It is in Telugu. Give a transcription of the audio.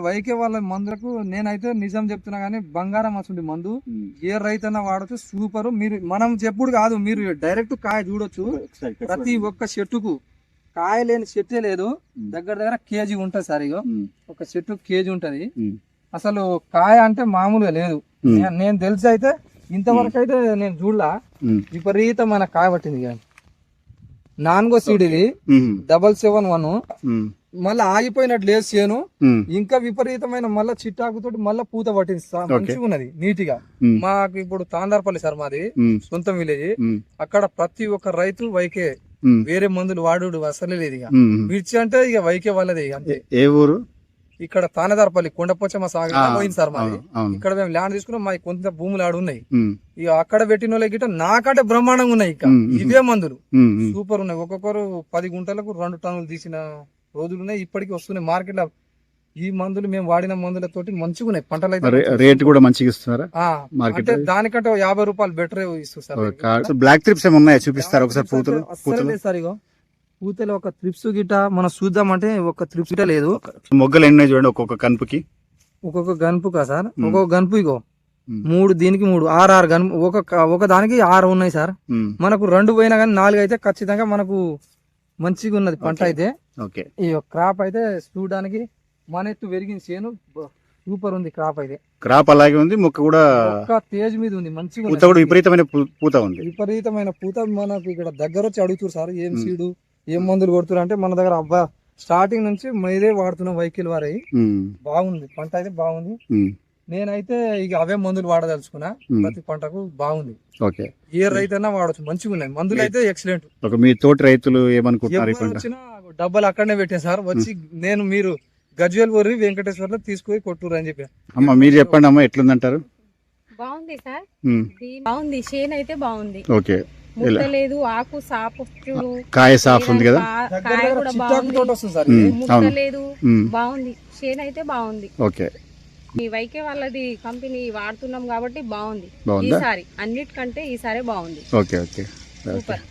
వైకే వాళ్ళ మందులకు నేనైతే నిజం చెప్తున్నా గానీ బంగారం అసలు మందు ఏ రైతన్నా వాడచ్చు సూపర్. మీరు మనం చెప్పుడు కాదు, మీరు డైరెక్ట్ కాయ చూడొచ్చు. ప్రతి ఒక్క చెట్టుకు కాయ లేని చెట్టే లేదు. దగ్గర దగ్గర కేజీ ఉంటది సార్. ఇగో ఒక చెట్టు కేజీ ఉంటది. అసలు కాయ అంటే మామూలుగా లేదు. నేను తెలిసి అయితే ఇంతవరకు అయితే నేను చూడలా. విపరీతమైన కాయ పట్టింది. నాన్గో సీడ్ ఇది 771. మళ్ళీ ఆగిపోయినట్లు లేదు చేను. ఇంకా విపరీతమైన మళ్ళా చిట్టాకుతో మళ్ళా పూత పట్టింది. మంచిగా ఉన్నది నీట్ గా. మాకు ఇప్పుడు తాండార్పల్లి సార్ మాది సొంత విలేజ్. అక్కడ ప్రతి ఒక్క రైతు వైకే, వేరే మందులు వాడు అసలే లేదు. ఇక మిర్చి అంటే ఇక వైకే వాళ్ళది అంతే. ఏ ఊరు? ఇక్కడ తానేదార్పల్లి కొండపోచమ్మ సాగు పోయింది సార్ మాది. ఇక్కడ మేము ల్యాండ్ తీసుకున్నాం. మా కొంత భూములు ఆడు ఉన్నాయి. ఇక అక్కడ పెట్టిన వాళ్ళకి గిట్ట నాకంటే బ్రహ్మాండంగా ఉన్నాయి. ఇక ఇవే మందులు సూపర్ ఉన్నాయి. ఒక్కొక్కరు 10 గుంటలకు 2 టన్నులు తీసిన రోజులు ఉన్నాయి. ఇప్పటికి వస్తున్నాయి మార్కెట్ లో. ఈ మందులు మేము వాడిన మందులతోటి మంచిగా ఉన్నాయి. పంటలు అయితే రేట్ కూడా మంచిగా ఇస్తున్నారా? అంటే దానికంటే 50 రూపాయలు బెటర్ ఇస్తారు. బ్లాక్ ట్రిప్స్ ఏమి ఉన్నాయా చూపిస్తారు ఒకసారి? పూతలు సార్ ఇగో పూతలు ఒక త్రిప్స్ గిట్ట మనం చూద్దామంటే ఒక త్రిప్స్ గిట్ట లేదు. మొగ్గలు ఎన్ని చూడండి ఒక్కొక్క గనుపుకి. ఒక్కొక్క గనుపుకా సార్? ఒక్కొక్క గనుపు ఇగో 3, దీనికి 3, 6 గనుపు. ఒక దానికి 6 ఉన్నాయి సార్. మనకు 2 పోయినా కానీ 4 అయితే ఖచ్చితంగా మనకు మంచిగా ఉన్నది పంట అయితే. ఈ క్రాప్ అయితే చూడడానికి మన ఎత్తు పెరిగింది చేను. సూపర్ ఉంది క్రాప్ అయితే. క్రాప్ అలాగే ఉంది. మొక్క కూడా తేజ్ మీద ఉంది. మంచిగా విపరీతమైన పూత ఉంది. విపరీతమైన పూత. మనకు ఇక్కడ దగ్గర వచ్చి అడుగుతారు సార్ ఏం సీడు ఏం మందులు కొడుతున్నారు అంటే మన దగ్గర అబ్బా స్టార్టింగ్ నుంచి మీదే వాడుతున్నాం వైకిల్ వారై. బాగుంది పంట అయితే బాగుంది. నేనైతే ఇక అవే మందులు వాడదలుచుకున్నా. ప్రతి పంటకు బాగుంది. ఏ రైతు అయినా వాడచ్చు. మంచిగా ఉన్నాయి మందులు అయితే ఎక్సలెంట్. మీ తోటి రైతులు ఏమనుకుంటున్నారు? డబ్బులు అక్కడనే పెట్టాను సార్. వచ్చి నేను మీరు గజ్వేల్ ఊరి వెంకటేశ్వర్లో తీసుకుపోయి కొట్టురు అని చెప్పి. అమ్మ మీరు చెప్పండి అమ్మ ఎట్లుందంటారు? బాగుంది సార్. బాగుంది. చేను అయితే బాగుంది. ముట్టలేదు. ఆకు సాపు కాయ సాఫ్ ఉంది కదా. కాయ కూడా బాగుంది. ముట్టలేదు. బాగుంది. చేను అయితే బాగుంది. ఈ వైకే వాళ్ళది కంపెనీ వాడుతున్నాం కాబట్టి బాగుంది. ఈసారి అన్నిటికంటే ఈసారి బాగుంది. సూపర్.